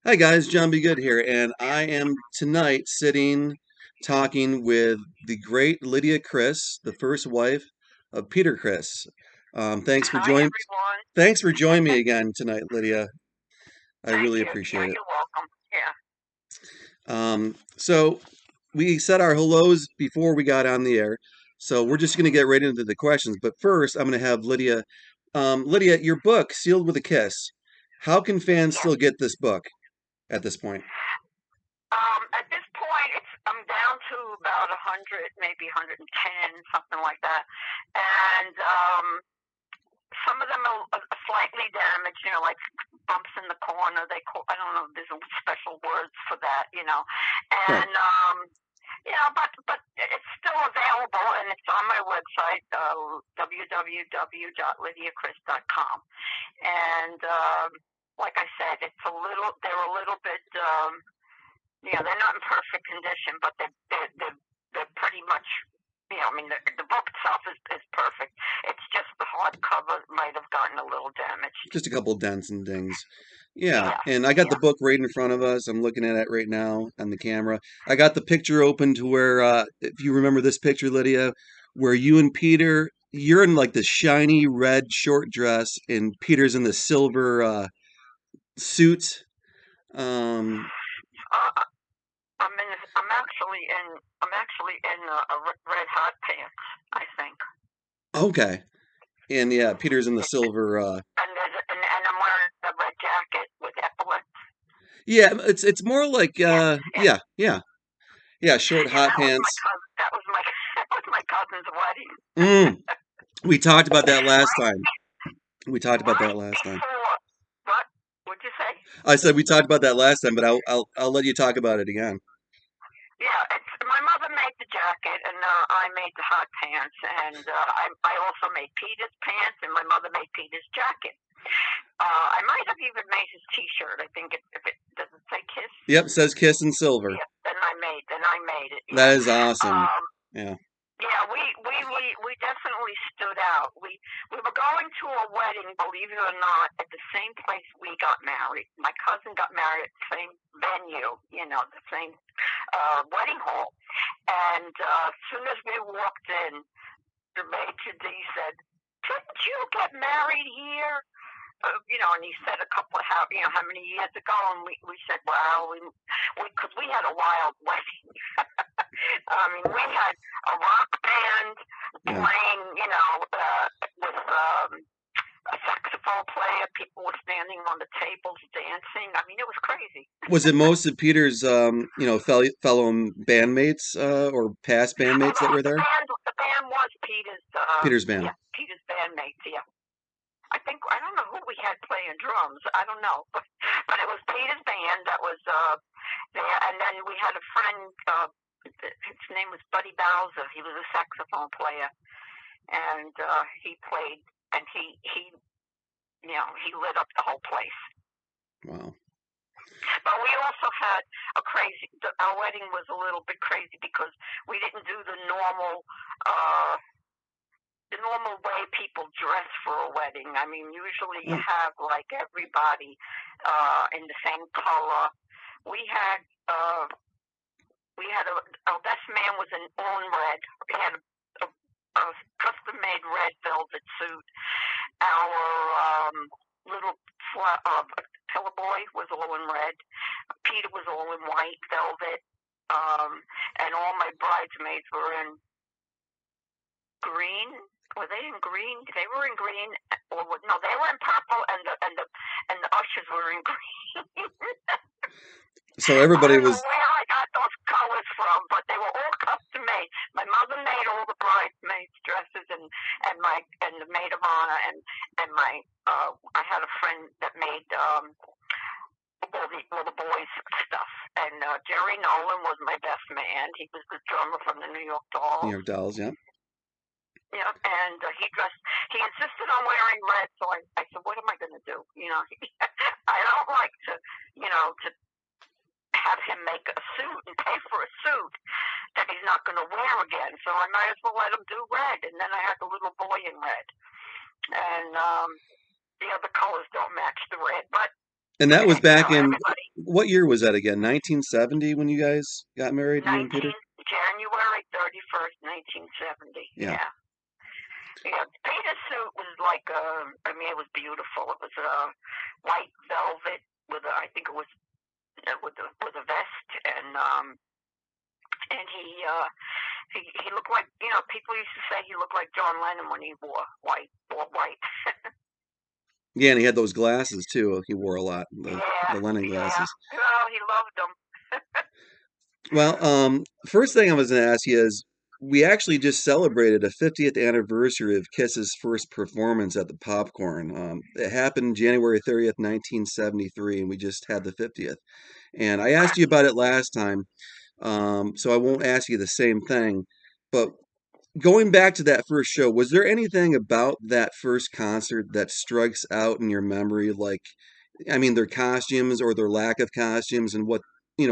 Hi guys, John B. Good here, and I am tonight sitting talking with the great Lydia Criss, the first wife of Peter Criss. Thanks for Hi, joining. everyone. Thanks for joining me again tonight, Lydia. I Thank really you. Yeah, appreciate it. you're welcome. Yeah. So we said our hellos before we got on the air, so we're just going to get right into the questions. But first, I'm going to have Lydia. Lydia, your book, Sealed with a Kiss. How can fans Yes. still get this book at this point? At this point, I'm down to about 100, maybe 110, something like that. And some of them are slightly damaged, like bumps in the corner. I don't know, there's special words for that, Right. And but it's still available, and it's on my website, www.lydiacriss.com. And like I said, they're a little bit, they're not in perfect condition, but they're pretty much, I mean, the book itself is perfect. It's just the hardcover might have gotten a little damaged. Just a couple dents and dings. Yeah, Yeah, and I got the yeah. book right in front of us. I'm looking at it right now on the camera. I got the picture open to where, if you remember this picture, Lydia, where you and Peter, you're in like the shiny red short dress, and Peter's in the silver suit. Um, Uh, I'm actually in red hot pants, I think. okay, and yeah, Peter's in the silver. And I'm wearing a red jacket with epaulets. Yeah, it's more like Yeah, yeah, yeah, short yeah. hot pants. That was my that was my cousin's wedding. Mm, we talked about that last Right, time. We talked about that right last time. before. What would you say? I said we talked about that last time, but I'll let you talk about it again. Yeah, my mother made the jacket, and I made the hot pants, and I also made Peter's pants, and my mother made Peter's jacket. I might have even made his T-shirt. I think if it does it say Kiss. Yep, it says Kiss and Silver. Yeah, then I made it. That Yeah. is awesome. Um, Yeah. yeah, we definitely stood out. We were going to a wedding, believe it or not, at the same place we got married. My cousin got married at the same venue, the same wedding hall. And as soon as we walked in, the maitre d' said, "Didn't you get married here?" And he said a couple of how many years ago, and we said, well, because we had a wild wedding. I mean, we had a rock band Yeah. playing, with a saxophone player. People were standing on the tables dancing. I mean, it was crazy. Was it most of Peter's fellow bandmates or past Oh bandmates no, that were there? the band was Peter's. Peter's band. Yeah, Peter's bandmates. Yeah. I don't know who we had playing drums. I don't know, but it was Peter's band that was there, and then we had a friend. His name was Buddy Bowser. He was a saxophone player, and he played, and he lit up the whole place. Wow. But we also had our wedding was a little bit crazy because we didn't do uh, the normal way people dress for a wedding. I mean, usually you Oh, have like everybody in the same color. We had uh, our best man was in all red. We had a custom made red velvet suit. Our little pillow boy was all in red. Peter was all in white velvet. And all my bridesmaids were in green. Were they in green? They were in green, or no? They were in purple, and the ushers were in green. so I everybody don't know was. where I got those colors from, but they were all custom made. My mother made all the bridesmaids' dresses, and the maid of honor, and my I had a friend that made all the boys' stuff. And Jerry Nolan was my best man. He was the drummer from the New York New Dolls. York Dolls, yeah. Yeah, and he insisted on wearing red, so I said, what am I going to do? I don't like to have him make a suit and pay for a suit that he's not going to wear again. So I might as well let him do red. And then I had the little boy in red. And the other colors don't match the red, but And that was you know, back in everybody. what year was that again? 1970 when you guys got married, you and 19 Peter? January 31st, 1970. Yeah. Yeah. Yeah. Peter's suit was like I mean, it was beautiful. It was white velvet with I think it was with a vest, and he looked like, people used to say he looked like John Lennon when he wore white. Yeah, and he had those glasses too. He wore a lot, Yeah, the Lennon yeah. glasses. Well, he loved them. Well, first thing I was going to ask you is we actually just celebrated a 50th anniversary of Kiss's first performance at the Popcorn. It happened January 30th, 1973, and we just had the 50th. And I asked you about it last time, so I won't ask you the same thing. But going back to that first show, was there anything about that first concert that strikes out in your memory? Like, I mean, their costumes or their lack of costumes and what,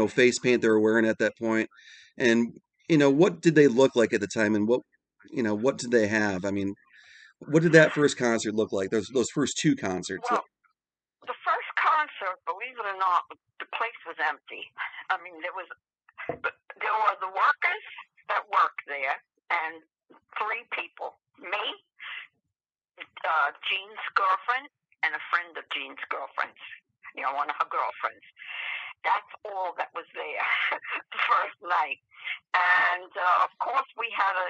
face paint they were wearing at that point. And, what did they look like at the time and what did they have? I mean, what did that first concert look like? Those first two concerts. Well, the first concert, believe it or not, the place was empty. I mean, there were the workers that worked there, and three people: me, Jean's girlfriend, and a friend of Jean's girlfriend's. One of her girlfriends. That's all that was there the first night. And of course, we had to,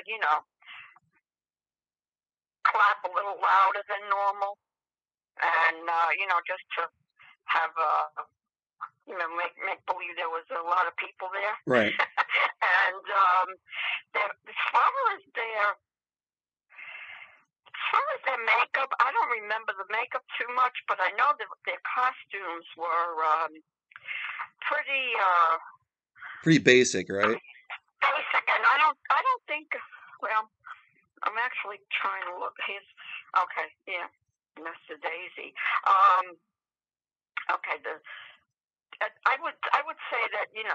clap a little louder than normal, and just to have make believe there was a lot of people there. Right. And as far as their makeup, I don't remember the makeup too much, but I know that their costumes were Pretty basic, right? basic, and I don't think. Well, I'm actually trying to look. Okay, yeah, Mr. Daisy. Okay, I would say that they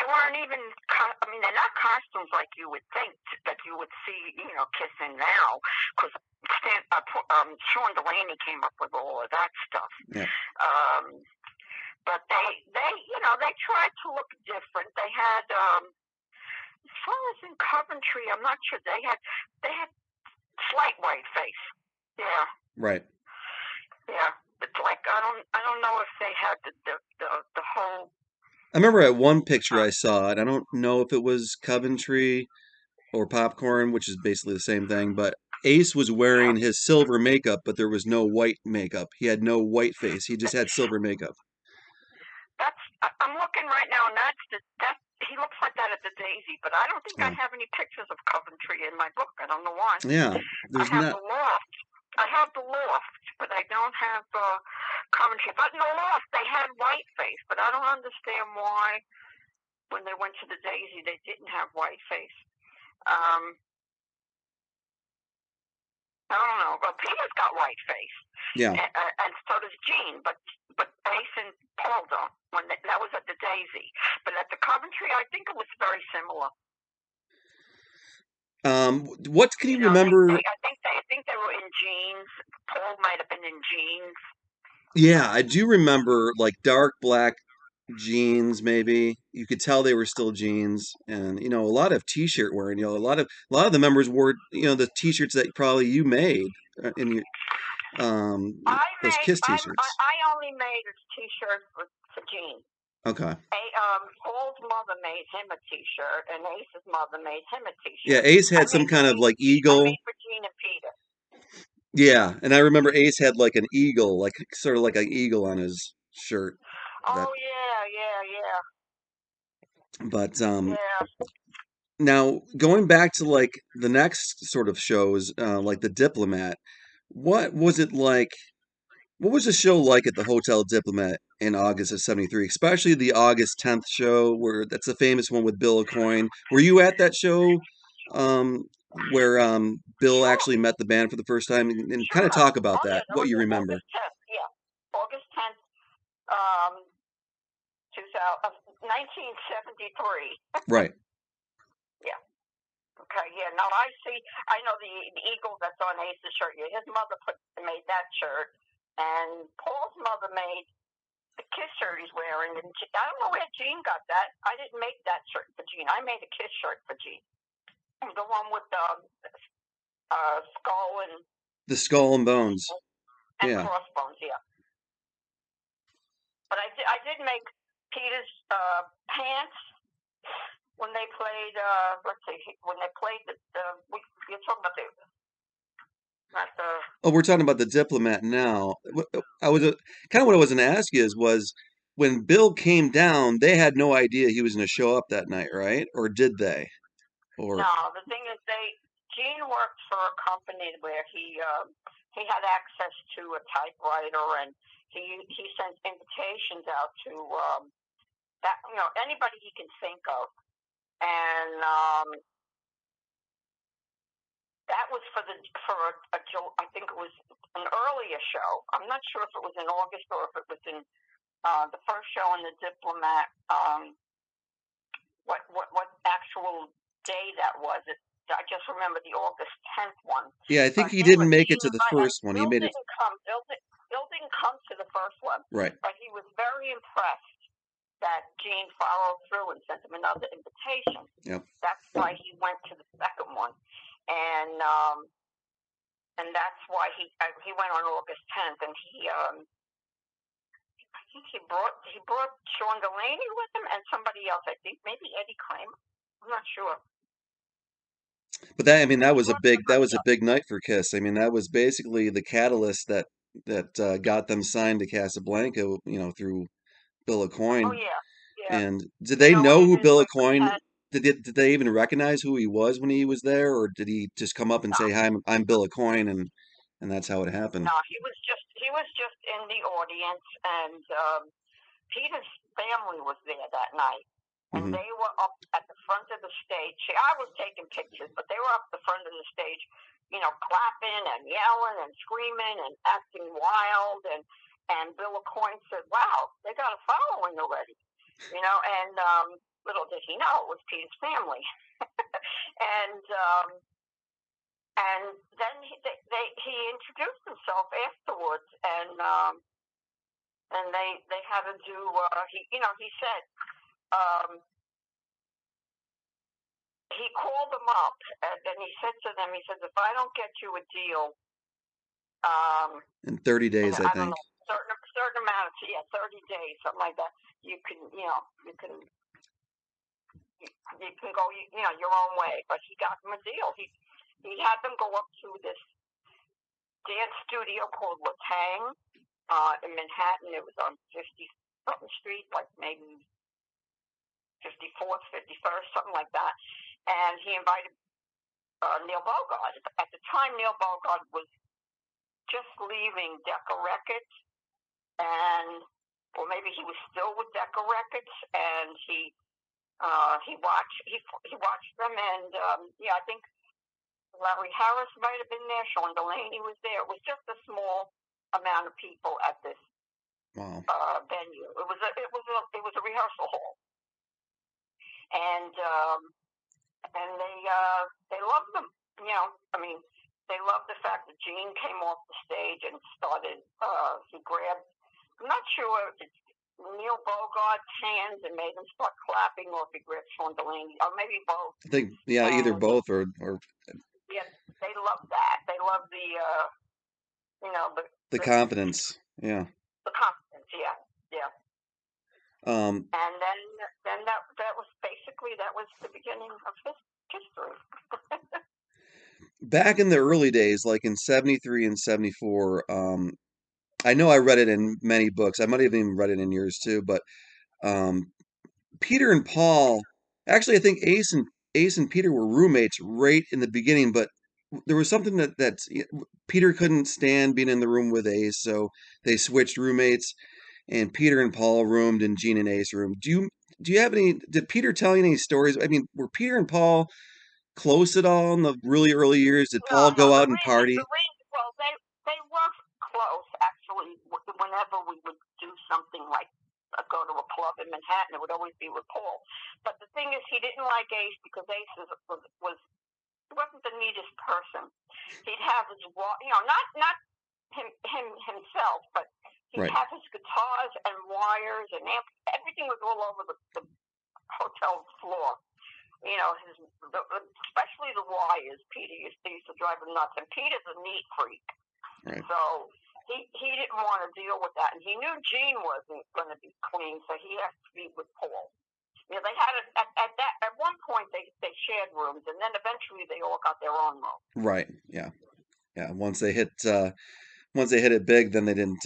weren't even. I mean, they're not costumes like you would think that you would see, kissing now, because Sean Delaney came up with all of that stuff. Yeah. But they tried to look different. They had, as far as in Coventry, I'm not sure they had slight white face. Yeah. Right. Yeah. It's like I don't know if they had the whole. I remember at one picture I saw it. I don't know if it was Coventry or Popcorn, which is basically the same thing, but Ace was wearing his silver makeup, but there was no white makeup. He had no white face. He just had silver makeup. I'm looking right now, and he looks like that at the Daisy, but I don't think I have any pictures of Coventry in my book. I don't know why. Yeah, there's I have not. the Loft. I have the Loft, but I don't have Coventry. But in the Loft, they had white face, but I don't understand why when they went to the Daisy, they didn't have white face. I don't know. Well, Peter's got white face. Yeah. And so does Jean, but Ace and Paul don't. That was at the Daisy. But at the Coventry, I think it was very similar. What can you remember? I think they were in jeans. Paul might have been in jeans. Yeah, I do remember like dark black jeans, maybe. You could tell they were still jeans, and a lot of t-shirt wearing. A lot of the members wore the t-shirts that probably you made in your those Kiss t-shirts. I only made a t-shirt for Jean. Okay. Paul's mother made him a t-shirt, and Ace's mother made him a t-shirt. Yeah, Ace had some kind of like eagle. I made for Jean and Peter. Yeah, and I remember Ace had like an eagle, like sort of like an eagle on his shirt. Oh yeah. But Yeah. now going back to like the next sort of shows, like the Diplomat, what was it like? What was the show like at the Hotel Diplomat in August of '73, especially the August 10th show, where that's the famous one with Bill Aucoin? Were you at that show, where Bill actually met the band for the first time, and kind of talk about that, what you remember? August 10th, yeah. August 10th, 1973. Right. Yeah. Okay, yeah. Now I know the eagle that's on Ace's shirt. Yeah, his mother made that shirt, and Paul's mother made the KISS shirt he's wearing. And I don't know where Gene got that. I didn't make that shirt for Gene. I made a KISS shirt for Gene. The one with the skull and The skull and bones. Yeah. crossbones, yeah. But I did make Peter's pants when they played. Let's see, when they played you're talking about Oh, we're talking about the Diplomat now. I was kind of what I was going to ask you was when Bill came down, they had no idea he was going to show up that night, right? Or did they? Or No, the thing is, Gene worked for a company where he had access to a typewriter, and he sent invitations out to that anybody he can think of, and that was for I think it was an earlier show. I'm not sure if it was in August or if it was in the first show in the Diplomat. What actual day that was? I just remember the August 10th one. Yeah, I think he didn't anyway, make it to the first one. He made it. Bill didn't come to the first one. Right. But he was very impressed that Gene followed through and sent him another invitation. Yep. That's why he went to the second one, and that's why he went on August 10th, and I think he brought Sean Delaney with him and somebody else. I think maybe Eddie Kramer. I'm not sure. But that was a big night for Kiss. I mean, that was basically the catalyst that got them signed to Casablanca, through Bill Aucoin. Oh yeah. And did they know who Bill Aucoin? Did they even recognize who he was when he was there, or did he just come up and say, "Hi, I'm Bill Aucoin," and that's how it happened? No, he was just in the audience, and Peter's family was there that night. And they were up at the front of the stage. See, I was taking pictures, but they were up the front of the stage, clapping and yelling and screaming and acting wild. And Bill Aucoin said, "Wow, they got a following already," And little did he know it was Peter's family. and then he introduced himself afterwards, and they had to do. He said. He called them up, and he said to them, he says, "If I don't get you a deal, in 30 days, I think. Don't know, certain amount of 30 days, something like that. You can go, your own way." But he got them a deal. He had them go up to this dance studio called La Tang in Manhattan. It was on 50-something Street, like maybe 54th, 51st, something like that. And he invited Neil Bogart. At the time, Neil Bogart was just leaving Decca Records, or maybe he was still with Decca Records, and he watched them, and I think Larry Harris might have been there. Sean Delaney was there. It was just a small amount of people at this venue. It was a rehearsal hall. And they loved them. They loved the fact that Gene came off the stage and started. He grabbed. I'm not sure if it's Neil Bogart's hands and made him start clapping, or if he grabbed Sean Delaney, or maybe both. I think either both or. Yeah, they loved that. They loved the confidence. Yeah. The confidence. Yeah. And then that was basically the beginning of his history. Back in the early days, like in 73 and 74, I know I read it in many books. I might have even read it in yours too, but Peter and Paul, actually I think Ace and Peter were roommates right in the beginning, but there was something that Peter couldn't stand being in the room with Ace, so they switched roommates. And Peter and Paul roomed in Gene and Ace room. Do you have any? Did Peter tell you any stories? I mean, were Peter and Paul close at all in the really early years? Did Paul go out and party? Well, they were close actually. Whenever we would do something like go to a club in Manhattan, it would always be with Paul. But the thing is, he didn't like Ace because Ace wasn't the neatest person. He'd have his not himself, but he'd have his guitars and wires and everything was all over the hotel floor. You know, especially the wires. Peter used to drive him nuts. And Peter's a neat freak. Right. So he didn't want to deal with that. And he knew Gene wasn't going to be clean, so he has to be with Paul. You know, they had at one point they shared rooms, and then eventually they all got their own room. Right. Yeah. Yeah. Once they hit it big, then they didn't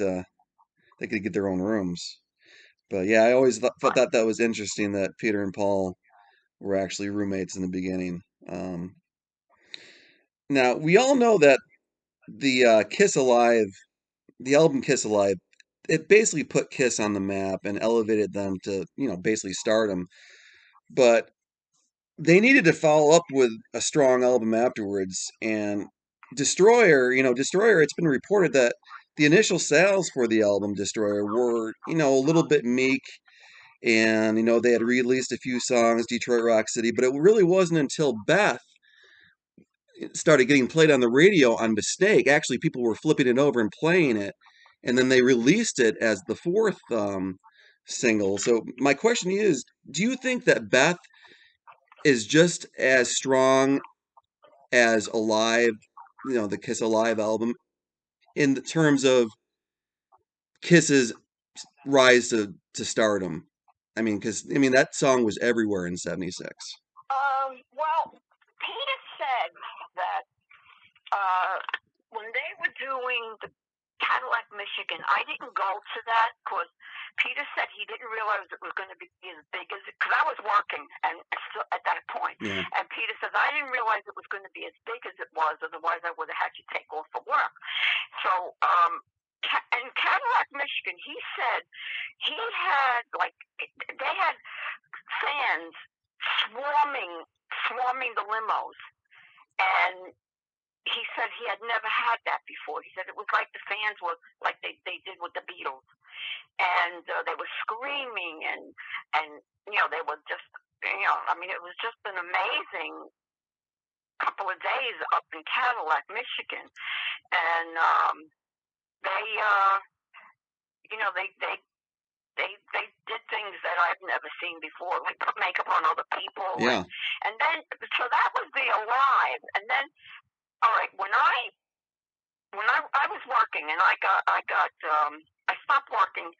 they could get their own rooms. But yeah, I always thought that was interesting that Peter and Paul were actually roommates in the beginning. Now we all know that the Kiss Alive, the album Kiss Alive, it basically put Kiss on the map and elevated them to, basically stardom. But they needed to follow up with a strong album afterwards. And Destroyer, it's been reported that the initial sales for the album Destroyer were, a little bit meek. And, they had released a few songs, Detroit Rock City, but it really wasn't until Beth started getting played on the radio on mistake. Actually, people were flipping it over and playing it, and then they released it as the fourth single. So my question is, do you think that Beth is just as strong as Alive, the Kiss Alive album, in the terms of Kiss's rise to stardom? I mean, because that song was everywhere in '76. Well, Peter said that when they were doing the Cadillac, Michigan, I didn't go to that because Peter said he didn't realize it was going to be as big as it, because I was working and still at that point. Yeah. And Peter says, I didn't realize it was going to be as big as it was, otherwise I would have had you take off for work. So, in Cadillac, Michigan, he said he had, they had fans swarming the limos. And he said he had never had that before. He said it was like the fans were like they did with the Beatles, and they were screaming and they were just it was just an amazing couple of days up in Cadillac, Michigan, and they did things that I've never seen before, like put makeup on other people, yeah, and then so that was the Alive, and then. All right, when I was working and I stopped working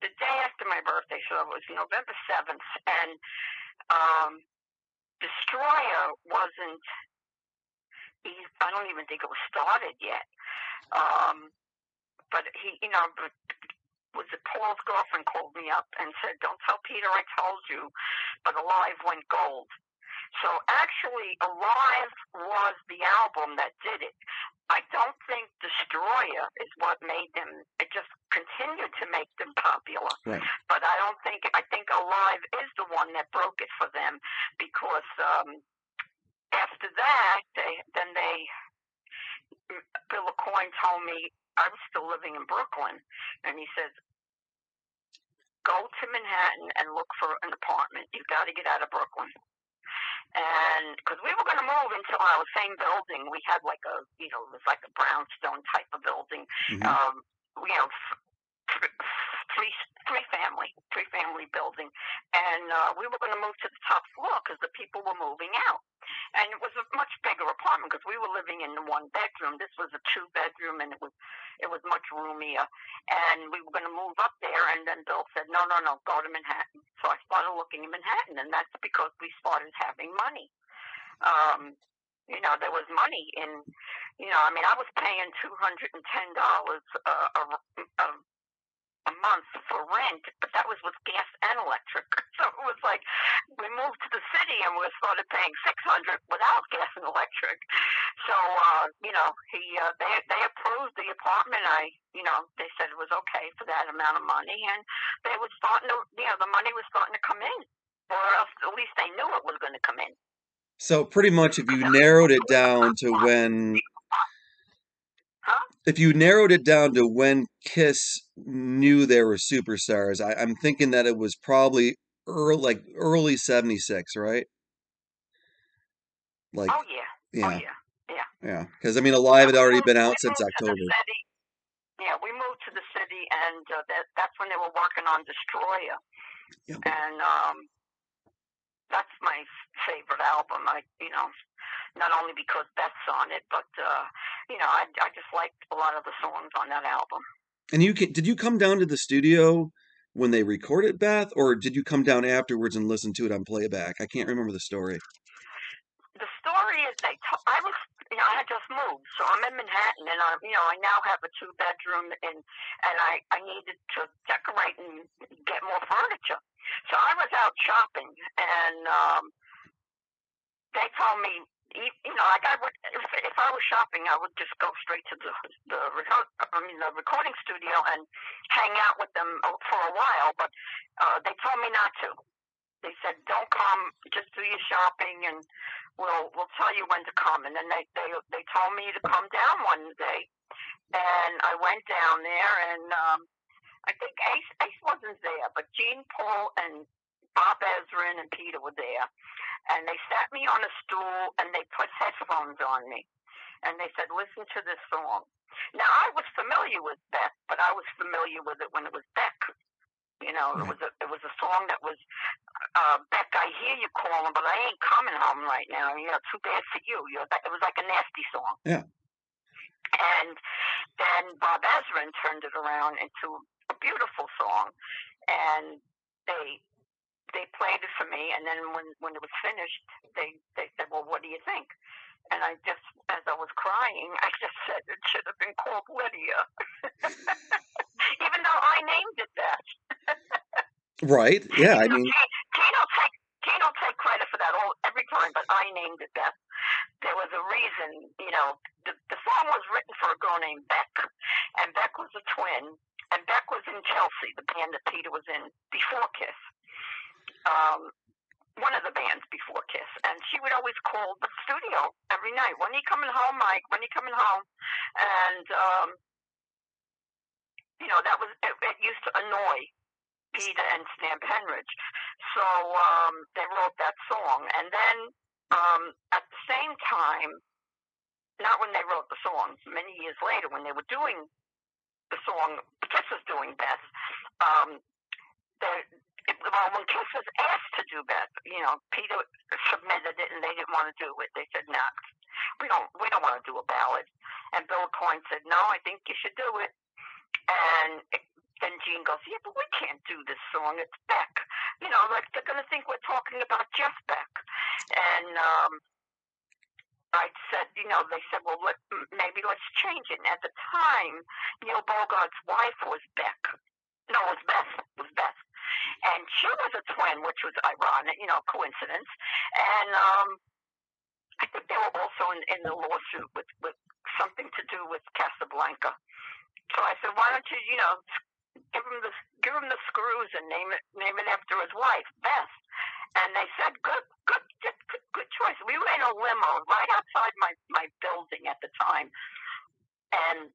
the day after my birthday, so it was November 7th, and Destroyer wasn't. I don't even think it was started yet. But was it Paul's girlfriend called me up and said, "Don't tell Peter I told you," but Alive went gold. So actually, Alive was the album that did it. I don't think Destroyer is what made them. It just continued to make them popular. right. But I think Alive is the one that broke it for them, because after that, Bill LaCoin told me, I was still living in Brooklyn, and he said, "Go to Manhattan and look for an apartment. You've got to get out of Brooklyn." And because we were going to move into our same building, we had it was like a brownstone type of building, Mm-hmm. Three family building, and we were going to move to the top floor because the people were moving out, and it was a much bigger apartment because we were living in the 1 bedroom. This was a 2-bedroom, and it was much roomier, and we were going to move up there. And then Bill said, "No, go to Manhattan." So I started looking in Manhattan, and that's because we started having money. There was money in, I was paying $210 a month for rent, but that was with gas and electric. So it was like we moved to the city and we started paying $600 without gas and electric. So they approved the apartment. They said it was okay for that amount of money, and they were starting to, the money was starting to come in, or else at least they knew it was going to come in. So pretty much, if you narrowed it down to when Kiss knew they were superstars, I'm thinking that it was probably early '76, right? Like, Oh yeah. yeah, because Alive had already been out since We moved to the October. city. Yeah, we moved to the city, and that's when they were working on Destroyer, Yeah. and that's my favorite album. Not only because Beth's on it, but I just liked a lot of the songs on that album. And did you come down to the studio when they recorded Beth, or did you come down afterwards and listen to it on playback? I can't remember the story. The story is I had just moved, so I'm in Manhattan, and I now have a 2-bedroom, and I needed to decorate and get more furniture. So I was out shopping, and they told me, like if I was shopping, I would just go straight to the recording studio and hang out with them for a while. But they told me not to. They said, "Don't come. Just do your shopping, and we'll tell you when to come." And then they told me to come down one day, and I went down there, and I think Ace wasn't there, but Gene, Paul, and Bob Ezrin and Peter were there. And they sat me on a stool, and they put headphones on me. And they said, "Listen to this song." Now, I was familiar with Beck, but I was familiar with it when it was Beck. Right. It was a song that was, "Beck, I hear you calling, but I ain't coming home right now. Too bad for you." It was like a nasty song. Yeah. And then Bob Ezrin turned it around into a beautiful song. And they played it for me, and then when it was finished, they said, "Well, what do you think?" And I just, as I was crying, I just said it should have been called Lydia, even though I named it that. Right? Yeah. I mean, Gene will take credit for that every time, but I named it that. There was a reason. The song was written for a girl named Beck, and Beck was a twin, and Beck was in Chelsea, the band that Peter was in before KISS. One of the bands before KISS, and she would always call the studio every night. "When are you coming home, Mike? When are you coming home?" And it used to annoy Peter and Stan Penridge, so they wrote that song. And then at the same time, not when they wrote the song, many years later, when they were doing the song KISS was doing Beth, when KISS was asked to do Beth, Peter submitted it, and they didn't want to do it. They said, "No, we don't want to do a ballad." And Bill Coyne said, "No, I think you should do it." And then Gene goes, "Yeah, but we can't do this song. It's Beck. Like they're going to think we're talking about Jeff Beck." And I said, they said, "Well, maybe let's change it." And at the time, Neil Bogart's wife was Beck. No, it was Beth. It was Beth. And she was a twin, which was ironic, coincidence. And I think they were also in the lawsuit with something to do with Casablanca. So I said, "Why don't you, give him the screws and name it after his wife, Beth?" And they said, good choice. We were in a limo right outside my building at the time, and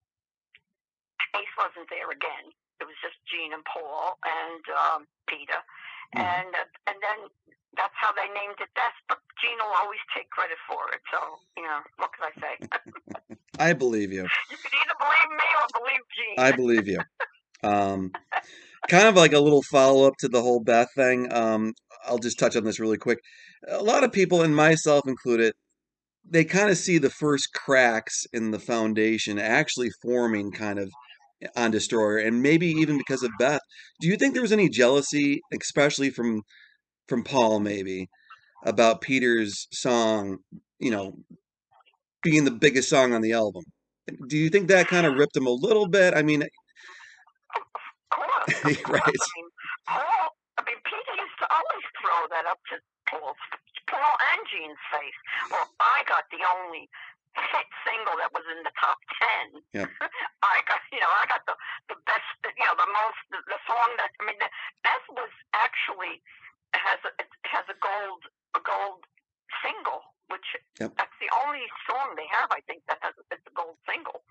Ace wasn't there again. It was just Gene and Paul and Peter, and then that's how they named it Beth. But Gene will always take credit for it. So what can I say? I believe you. You can either believe me or believe Gene. I believe you. Kind of like a little follow-up to the whole Beth thing. I'll just touch on this really quick. A lot of people, and myself included, they kind of see the first cracks in the foundation actually forming kind of on Destroyer, and maybe even because of Beth. Do you think there was any jealousy, especially from Paul, maybe, about Peter's song, being the biggest song on the album? Do you think that kind of ripped him a little bit? I mean, Of course. right. Peter used to always throw that up to Paul and Gene's face. Well, I got the only hit single that was in the top 10. Yep. I got the best, the song that, Beth was actually has a gold single, which that's the only song they have, I think, that has it's a gold single.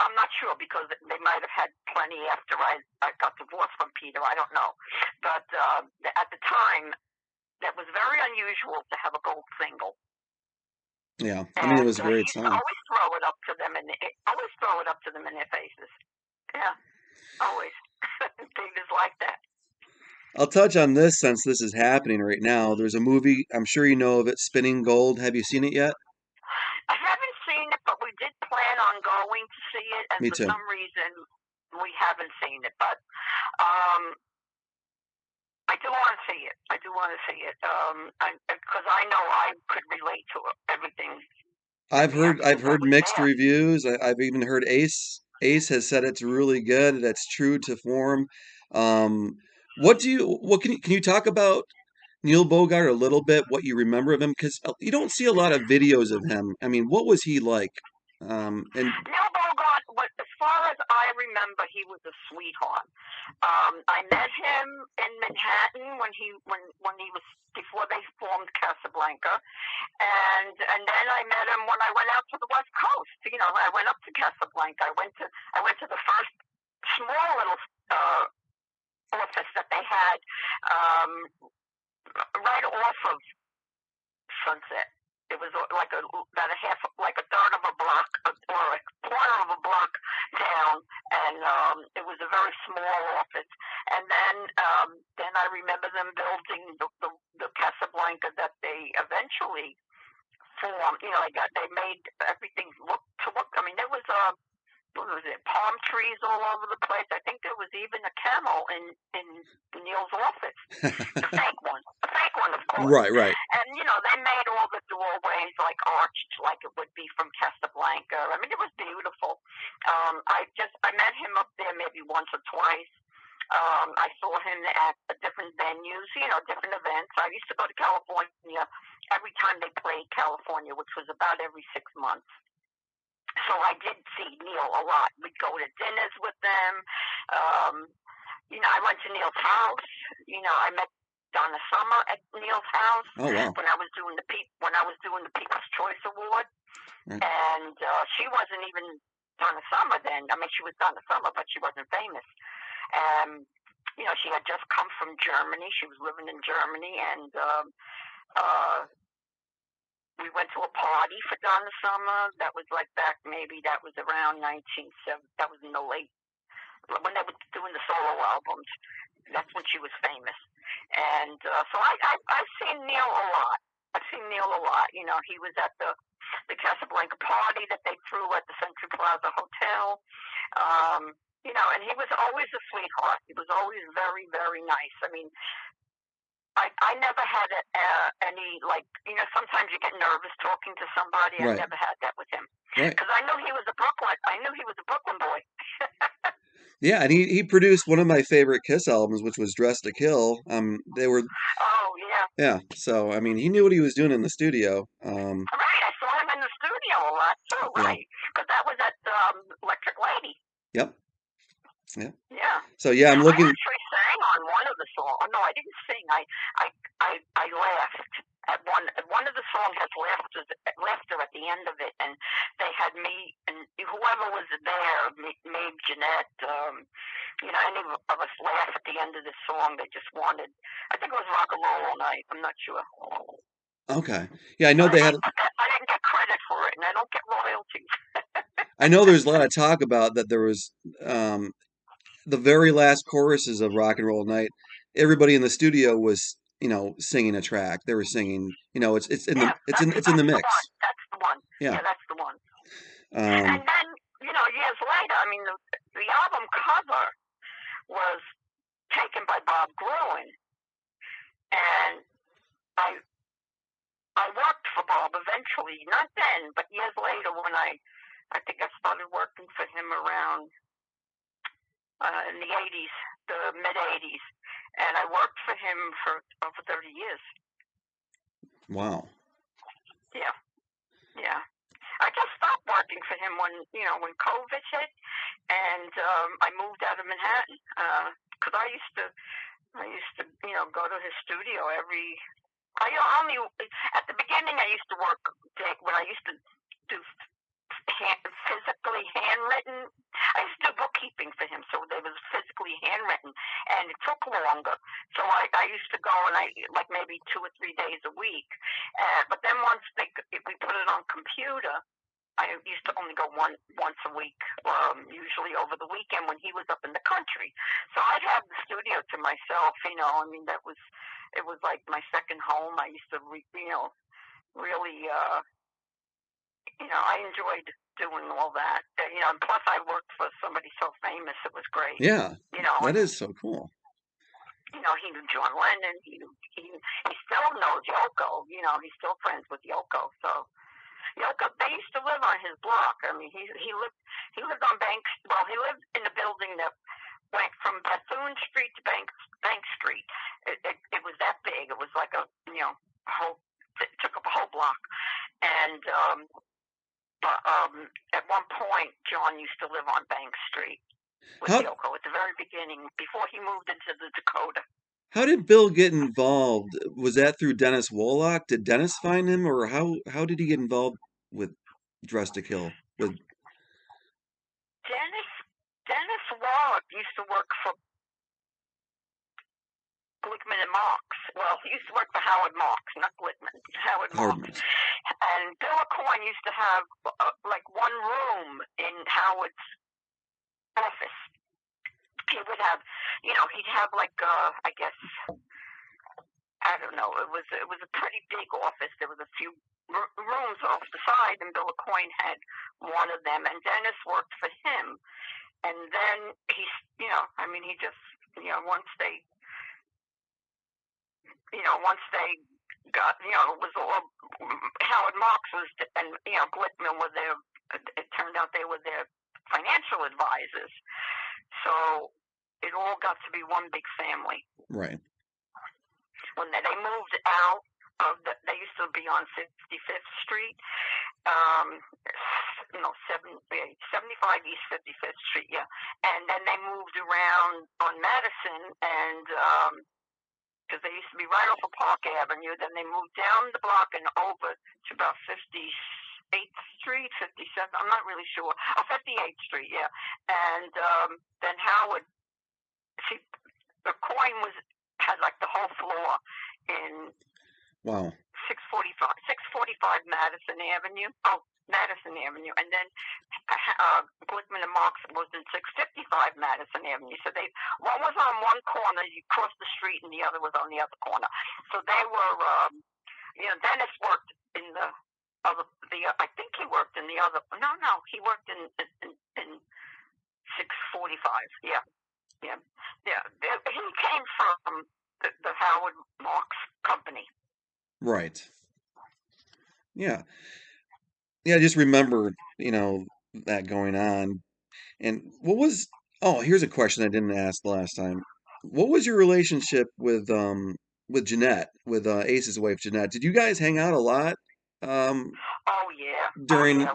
I'm not sure because they might have had plenty after I got divorced from Peter. I don't know, but at the time, that was very unusual to have a gold single. Yeah, I mean, it And was a great he used to song. always throw it up to them, and always throw it up to them in their faces. Yeah, always. They just like that. I'll touch on this since this is happening right now. There's a movie, I'm sure you know of it, Spinning Gold. Have you seen it yet? I haven't seen it, but we did plan on going to see it, and Me for too. some reason we haven't seen it. But um, I do want to see it. I do want to see it. Because I know I could relate to everything that the I've actors that heard was mixed there. reviews. I've even heard Ace has said it's really good. That's true to form. Um, what can you talk about Neil Bogart a little bit? What you remember of him? Because you don't see a lot of videos of him. I mean, what was he like? And Neil Bogart, as far as I remember, he was a sweetheart. I met him in Manhattan when he was before they formed Casablanca, and then I met him when I went out to the West Coast. You know, I went up to Casablanca. I went to the first small little office that they had right off of Sunset. It was like about a half, like a third of a block, or a quarter of a block down, and it was a very small office. And then I remember them building the Casablanca that they eventually formed. You know, they made everything look to look. I mean, there was what was it, palm trees all over the place. I think there was even a camel in Neil's office, a fake one, of course. right, right. And you know, they made all the doorways like arched, like it would be from Casablanca. I mean, it was beautiful. I met him up there maybe once or twice. I saw him at different venues, you know, different events. I used to go to California every time they played California, which was about every 6 months. So I did see Neil a lot. We'd go to dinners with them. Um, you know, I went to Neil's house. You know, I met Donna Summer at Neil's house Oh wow. when I was doing the People's Choice Award, Right. and she wasn't even Donna Summer then. I mean, she was Donna Summer, but she wasn't famous. You know, she had just come from Germany. She was living in Germany, and uh, we went to a party for Donna Summer. That was like back, maybe that was around 1970. That was in the late, when they were doing the solo albums. That's when she was famous. And so I've seen Neil a lot. I've seen Neil a lot. You know, he was at the Casablanca party that they threw at the Century Plaza Hotel. You know, and he was always a sweetheart. He was always very, very nice. I mean, I never had any, like, you know, sometimes you get nervous talking to somebody. I Right. never had that with him Right. because I knew he was a Brooklyn boy. Yeah, and he produced one of my favorite Kiss albums, which was Dress to Kill. They were Oh yeah, yeah. So I mean, he knew what he was doing in the studio. right. I saw him in the studio a lot too. Yeah. Right, because that was at Electric Lady. Yep. Yeah. Yeah. So yeah, I'm I looking. actually sang on one of the songs. Oh, no, I didn't sing. I laughed at one of the songs has laughter at the end of it, and they had me and whoever was there, me, Jeanette, you know, any of us laugh at the end of this song. They just wanted. I think it was Rock and Roll All Night. I'm not sure. Okay. Yeah, I know But they had. I didn't get credit for it, and I don't get royalties. I know there's a lot of talk about that. There was the very last choruses of Rock and Roll Night. Everybody in the studio was, singing a track. They were singing. Yeah, It's in the that's the mix. one. That's the one. Yeah. Yeah, that's the one. And Um, then, you know, years later, I mean, the album cover was taken by Bob Gruen, and I I worked for Bob eventually, not then, but years later when I think I started working for him around in the 80s, the mid 80s, and I worked for him for over 30 years. wow. Yeah, yeah. I just stopped working for him when COVID hit, and I moved out of Manhattan because I used to go to his studio every. I only at the beginning I used to work when I used to do physically handwritten. I used to do bookkeeping for him, so there was physically handwritten intermittent, and it took longer. So I used to go, and I like maybe 2 or 3 days a week. But then once if we put it on computer, I used to only go once a week, usually over the weekend when he was up in the country. So I'd have the studio to myself. I mean, it was like my second home. I used to, really, I enjoyed doing all that. And plus I worked for somebody so famous. It was great. Yeah, that And is so cool. he knew John Lennon. He still knows Yoko. He's still friends with Yoko. So Yoko, they used to live on his block. I mean, he lived on Bank. Well, he lived in a building that went from Bethune Street to Bank Street. It was that big. It was like a whole. It took up a whole block. And at one point, John used to live on Bank Street with How Yoko at the very beginning, before he moved into the Dakota. how did Bill get involved? Was that through Dennis Wollock? Did Dennis find him, or how did he get involved with Dress to Kill? With Dennis Wallach used to work for Glickman and Marx. Well, he used to work for Howard Marx, not Glickman, Howard Marx. Hardman? And Bill Coyne used to have like one room in Howard's office. He would have, he'd have like, I guess, I don't know. It was a pretty big office. There was a few rooms off the side, and Bill Coyne had one of them. And Dennis worked for him. And then he just, once they got, it was all Howard Marx was, and Glickman were their. It turned out they were their financial advisors. So it all got to be one big family. Right. When they moved out they used to be on 55th Street, 75 East 55th Street, yeah. And then they moved around on Madison, and because they used to be right off of Park Avenue. Then they moved down the block and over to about 58th Street, 57th. I'm not really sure. 58th Street, yeah. And then Howard, the Coin had like the whole floor in Wow. 645 Madison Avenue. Oh, Madison Avenue. And then Glickman and Marx was in 655 Madison Avenue. So one was on one corner, you crossed the street, and the other was on the other corner. So they were, Dennis worked in the other, I think he worked in the other, no, he worked in 645, yeah. He came from the Howard Marx company. Right. Yeah. Yeah, I just remember, that going on. And here's a question I didn't ask last time. What was your relationship with Jeanette, with Ace's wife Jeanette? Did you guys hang out a lot? Oh yeah. During We were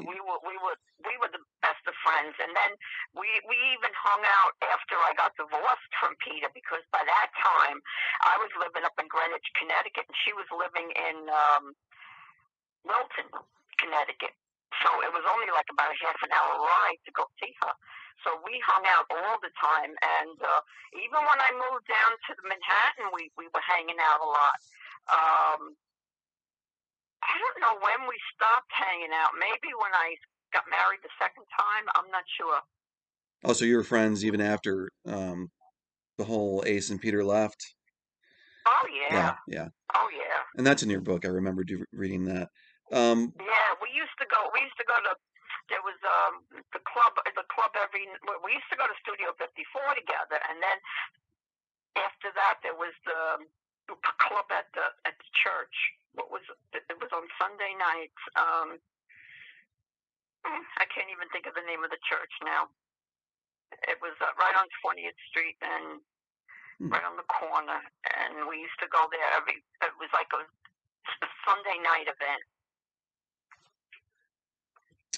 the best of friends, and then we even hung out after I got divorced from Peter, because by that time I was living up in Greenwich, Connecticut, and she was living in Wilton, Connecticut. So it was only like about a half an hour ride to go see her. So we hung out all the time, and even when I moved down to Manhattan, we were hanging out a lot. I don't know when we stopped hanging out. Maybe when I got married the second time. I'm not sure. Oh, so you were friends even after the whole Ace and Peter left? Oh Yeah, yeah. yeah. Oh yeah. And that's in your book. I remember reading that. Yeah, we used to go to. There was the club we used to go to Studio 54 together, and then after that there was the club at the church. What was it? It was on Sunday nights. I can't even think of the name of the church now. It was right on 20th Street and right on the corner, and we used to go there it was like a Sunday night event.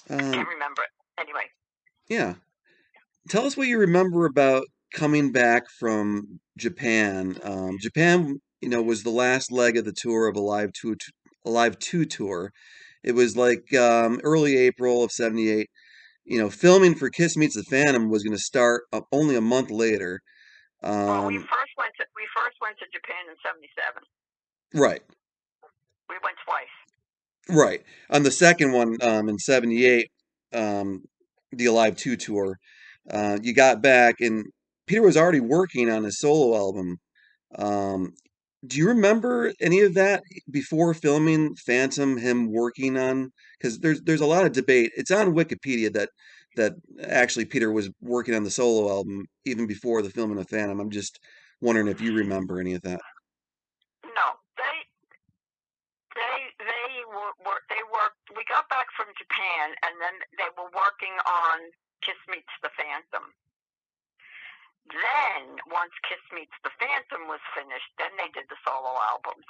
Can't remember it. Anyway. Yeah. Tell us what you remember about coming back from Japan. Japan, was the last leg of the tour of Alive 2 tour. It was like early April of '78. Filming for Kiss Meets the Phantom was going to start only a month later. Well, Um, we first went to Japan in '77. right, We went twice. right. On the second one, in '78, the Alive 2 tour, you got back and Peter was already working on his solo album. Um, do you remember any of that before filming Phantom, him working on? Because there's a lot of debate. It's on Wikipedia that actually Peter was working on the solo album even before the filming of Phantom. I'm just wondering if you remember any of that. No, they worked. We got back from Japan, and then they were working on Kiss Meets the Phantom. Then, once Kiss Meets the Phantom was finished, then they did the solo albums.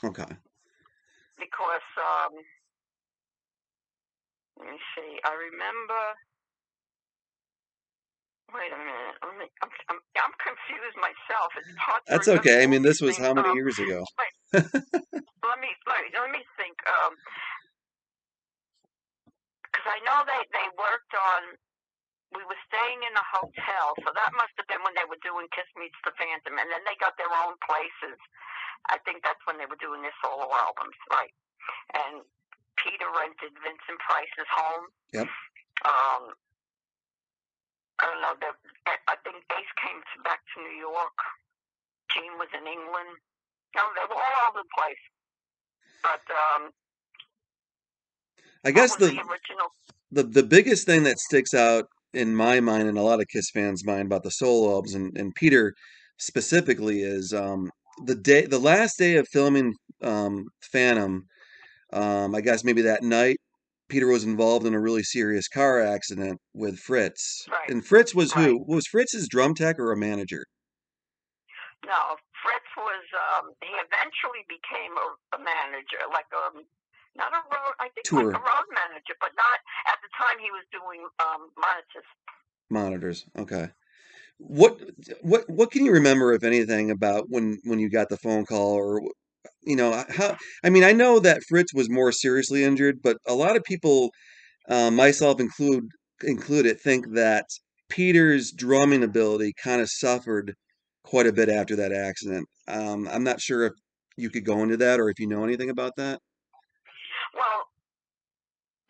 Okay. Because, let me see, I remember. Wait a minute. I'm confused myself. It's hard to That's remember okay. I all mean, this these was things. how many years ago? Wait, let me think. Because I know they worked on. We were staying in a hotel, so that must have been when they were doing Kiss Meets the Phantom, and then they got their own places. I think that's when they were doing their solo albums, right? And Peter rented Vincent Price's home. Yep. I don't know. I think Ace came back to New York. Gene was in England. No, they were all over the place. But I what guess was the original? the biggest thing that sticks out in my mind and a lot of Kiss fans' mind about the solo albums and Peter specifically is the last day of filming Phantom. I guess maybe that night Peter was involved in a really serious car accident with Fritz. Right, And Fritz was right. who? Was Fritz his drum tech or a manager? No, Fritz was. He eventually became a manager, like not a road. I think like a Tour road manager, but not at the time. He was doing monitors. monitors. Okay. What what can you remember, if anything, about when you got the phone call, or how? I mean, I know that Fritz was more seriously injured, but a lot of people, myself included, think that Peter's drumming ability kind of suffered quite a bit after that accident. I'm not sure if you could go into that or if you know anything about that. Well,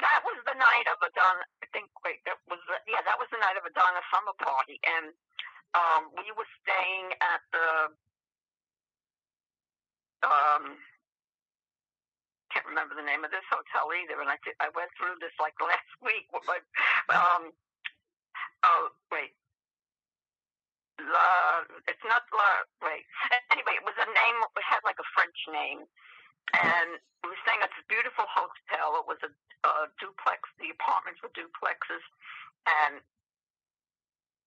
that was the night of a Donna. I think. Wait, that was that was the night of a Donna summer party, and we were staying at the can't remember the name of this hotel either, and I went through this like last week. But oh wait, it's not wait. Anyway, it was a name. It had like a French name, and we were staying at this beautiful hotel. It was a duplex. The apartments were duplexes, and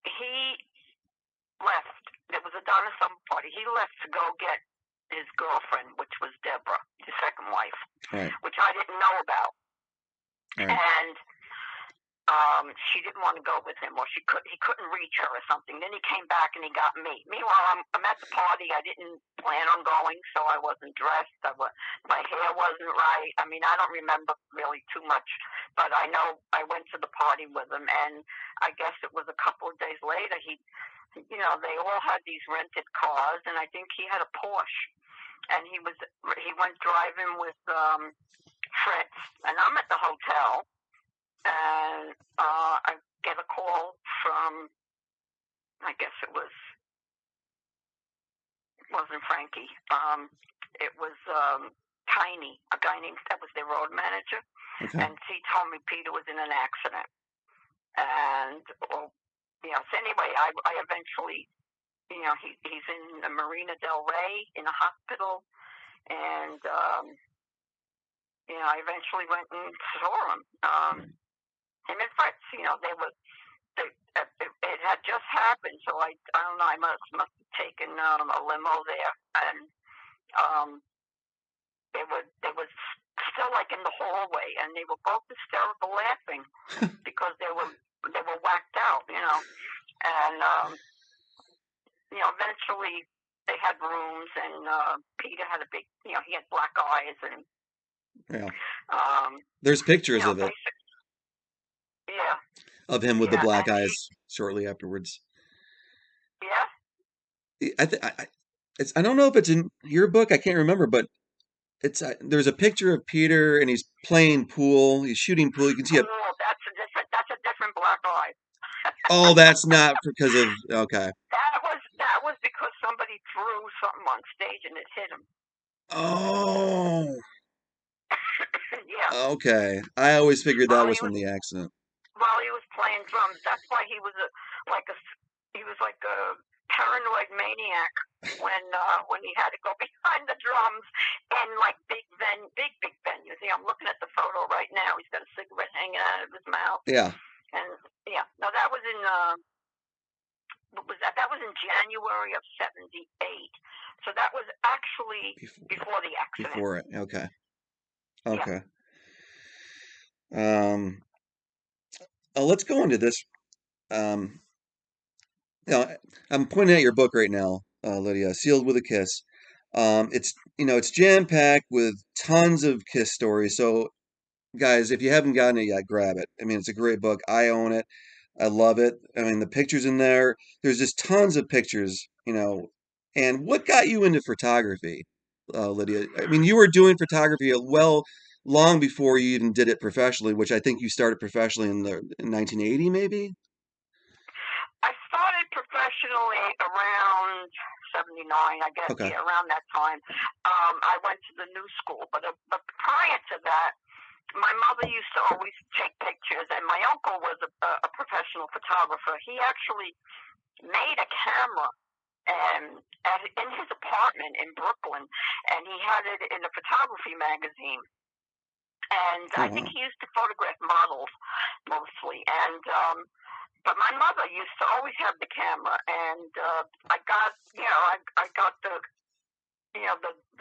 he left. It was a Donna summer party. He left to go get his girlfriend, which was Deborah, his second wife, Right. which I didn't know about. Right. And she didn't want to go with him, or he couldn't reach her or something. Then he came back and he got me. Meanwhile, I'm at the party. I didn't plan on going, so I wasn't dressed. My hair wasn't right. I mean, I don't remember really too much, but I know I went to the party with him, and I guess it was a couple of days later. They all had these rented cars, and I think he had a Porsche, and he went driving with Fritz, and I'm at the hotel. And I get a call from, I guess it wasn't Frankie. It was Tiny, a guy that was their road manager. Okay. And he told me Peter was in an accident. And, so anyway, I eventually, he's in the Marina Del Rey in a hospital. And, I eventually went and saw him. Him and Fritz, it had just happened, so I don't know. I must have taken a limo there, and they were still like in the hallway, and they were both hysterical laughing because they were whacked out, and eventually they had rooms, and Peter had a big, he had black eyes, and Yeah. There's pictures of it. Yeah. Of him with the Yeah, black and eyes shortly afterwards. yeah, I don't know if it's in your book. I can't remember, but there's a picture of Peter and he's playing pool. He's shooting pool. You can see a. Oh, that's a different black eye. Oh, that's not because of. Okay. That was because somebody threw something on stage and it hit him. Oh, Yeah. okay. I always figured that While was he from was the accident. while he was playing drums. That's why he was like a paranoid maniac when he had to go behind the drums in like big venues. Yeah, I'm looking at the photo right now. He's got a cigarette hanging out of his mouth, Yeah. and yeah, no, that was in what was that? That was in January of '78. So that was actually Before. before the accident. Before it. Okay. Yeah. Okay. Um. Let's go into this. Um. You know, I'm pointing at your book right now, Lydia. Sealed with a Kiss. It's jam packed with tons of Kiss stories. So guys, if you haven't gotten it yet, grab it. I mean, it's a great book. I own it. I love it. I mean, the pictures in there, there's just tons of pictures, And what got you into photography, Lydia? I mean, you were doing photography long before you even did it professionally, which I think you started professionally in 1980, maybe? I started professionally around '79, I guess. Okay. Yeah, around that time. I went to the new school, but prior to that, my mother used to always take pictures, and my uncle was a professional photographer. He actually made a camera in his apartment in Brooklyn, and he had it in a photography magazine. And Oh, I think wow. he used to photograph models mostly. But my mother used to always have the camera, and I got the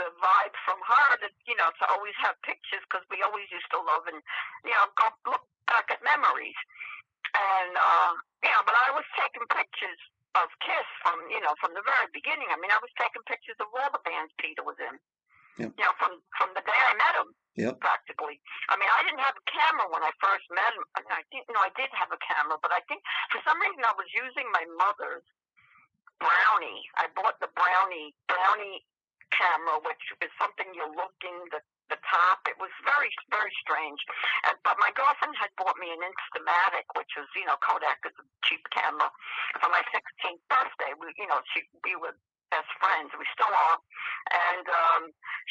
vibe from her that to always have pictures because we always used to love and go look back at memories. And but I was taking pictures of Kiss from the very beginning. I mean, I was taking pictures of all the bands Peter was in. Yep. From the day I met him, Yep. practically. I mean, I didn't have a camera when I first met him. I think I did have a camera, but I think for some reason I was using my mother's Brownie. I bought the Brownie camera, which is something you're looking the top. It was very very strange. But my girlfriend had bought me an Instamatic, which was Kodak is a cheap camera, for my 16th birthday. We were best friends. We still are. And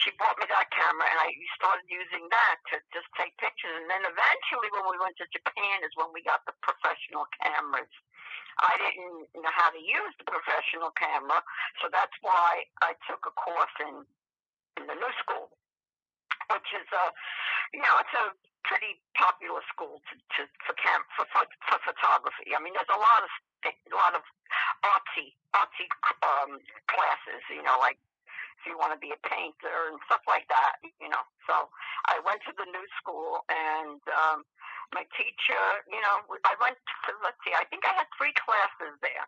she bought me that camera, and I started using that to just take pictures. And then eventually, when we went to Japan, is when we got the professional cameras. I didn't know how to use the professional camera, so that's why I took a course in the new school, which is it's a pretty popular school for photography. I mean, there's a lot of artsy classes, like if you want to be a painter and stuff like that. So I went to the new school, and my teacher, I went to, let's see, I think I had 3 classes there.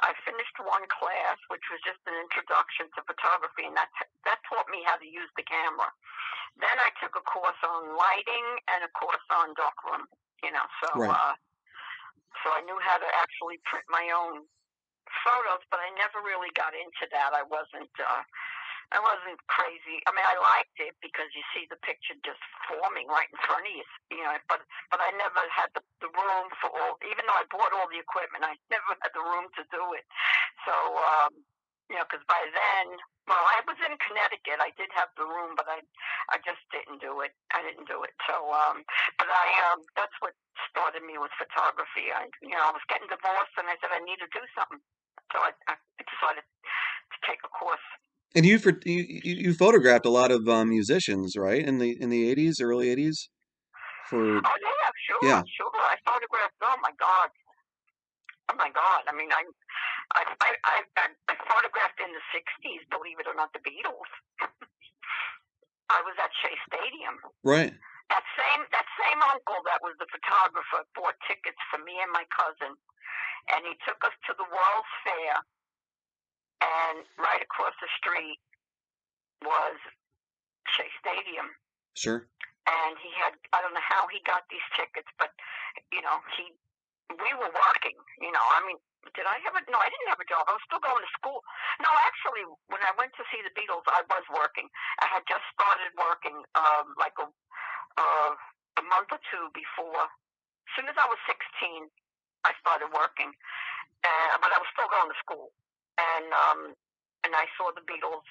I finished one class, which was just an introduction to photography, and that taught me how to use the camera. Then I took a course on lighting and a course on darkroom, so Right. so I knew how to actually print my own photos, but I never really got into that. I wasn't crazy. I mean, I liked it because you see the picture just forming right in front of you, but I never had the room for all. Even though I bought all the equipment, I never had the room to do it. So, because by then, well, I was in Connecticut. I did have the room, but I just didn't do it. I didn't do it. So, but that's what started me with photography. I was getting divorced, and I said I need to do something. So I decided to take a course. And you photographed a lot of musicians, right? In the 80s, early 80s for Oh yeah, yeah. sure. I photographed. Oh my God. Oh my God. I mean, I photographed in the '60s. Believe it or not, the Beatles. I was at Shea Stadium. Right. That same uncle that was the photographer bought tickets for me and my cousin, and he took us to the World's Fair. And right across the street was Shea Stadium. Sure. And I don't know how he got these tickets, but we were working. I mean, Did I have a? No, I didn't have a job. I was still going to school. No, actually, when I went to see the Beatles, I was working. I had just started working, like a month or two before. As soon as I was 16, I started working, but I was still going to school. And I saw the Beatles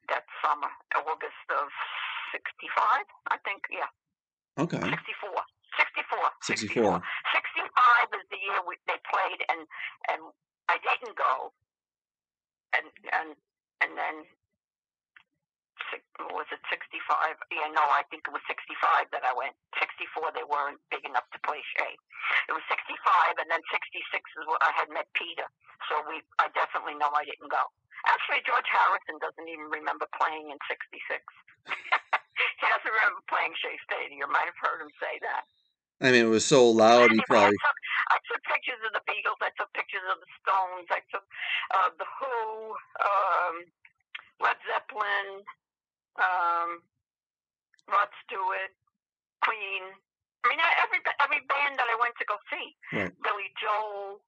that summer, August of '65, I think. Yeah, Okay. 64. 64. 64. 65 is the year they played, and I didn't go, and then was it 65? Yeah, no, I think it was 65 that I went. 64, they weren't big enough to play Shea. It was 65, and then 66 is when I had met Peter. So I definitely know I didn't go. Actually, George Harrison doesn't even remember playing in 66. He doesn't remember playing Shea Stadium. You might have heard him say that. I mean, it was so loud, he Anyway, probably... I took pictures of the Beatles. I took pictures of the Stones. I took the Who, Led Zeppelin, Rod Stewart, Queen. I mean, every band that I went to go see. Right. Billy Joel,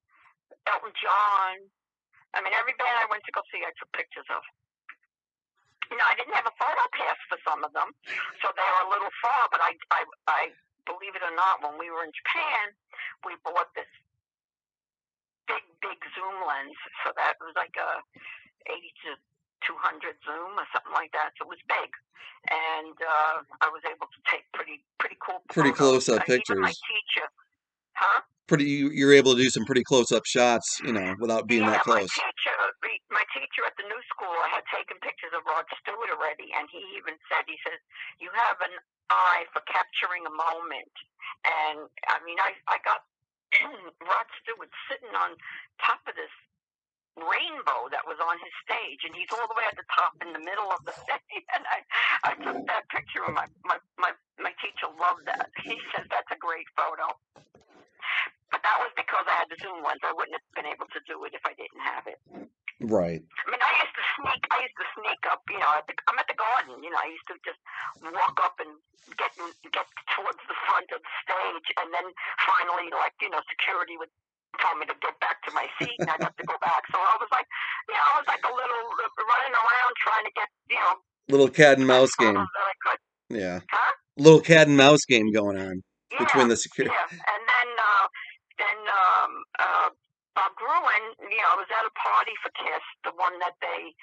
Elton John. I mean, every band I went to go see, I took pictures of. You know, I didn't have a photo pass for some of them, so they were a little far. But I believe it or not, when we were in Japan, we bought this big zoom lens. So that was like a 80 to 200 zoom or something like that. So it was big, and I was able to take pretty cool Pretty photos. close-up pictures. Even my teacher, huh? You're able to do some pretty close-up shots, you know, without being that close. My teacher at the new school, I had taken pictures of Rod Stewart already, and he even said, he says, you have an eye for capturing a moment. And I mean, I got Rod Stewart sitting on top of this rainbow that was on his stage, and he's all the way at the top in the middle of the stage. And I took that picture, and my teacher loved that. He says that's a great photo. But that was because I had the zoom lens. I wouldn't have been able to do it if I didn't have it. Right. I mean, I used to sneak up. You know, I'm at the garden. You know, I used to just walk up and get towards the front of the stage, and then finally, like, you know, security would tell me to get back to my seat, and I'd have to go back. So I was like, you know, I was like a little running around trying to get, you know, little cat and mouse game. Yeah. Huh? Little cat and mouse game going on between the security. Yeah, and then Bob Gruen, you know, I was at a party for KISS, the one that they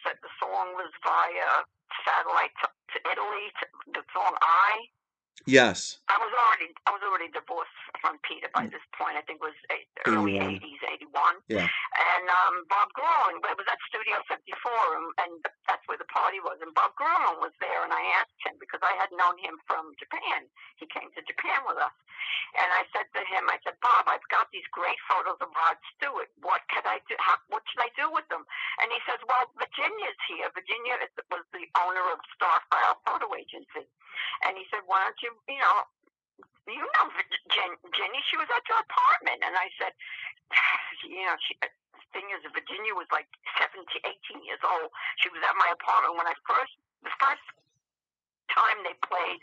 said the song was via satellite to Italy, the song I. Yes. I was already divorced from Peter by this point. I think it was early 80s, 81. Yeah. And Bob Gruen, it was at Studio 54, and that's where the party was. And Bob Gruen was there, and I asked him, because I had known him from Japan. He came to Japan with us. And I said to him, Bob, I've got these great photos of Rod Stewart. What could I do? What should I do with them? And he says, well, Virginia's here. Virginia was the owner of Starfile Photo Agency. And he said, why don't you, you know Jenny, she was at your apartment. And I said, you know, the thing is, Virginia was like 17, 18 years old. She was at my apartment when the first time they played,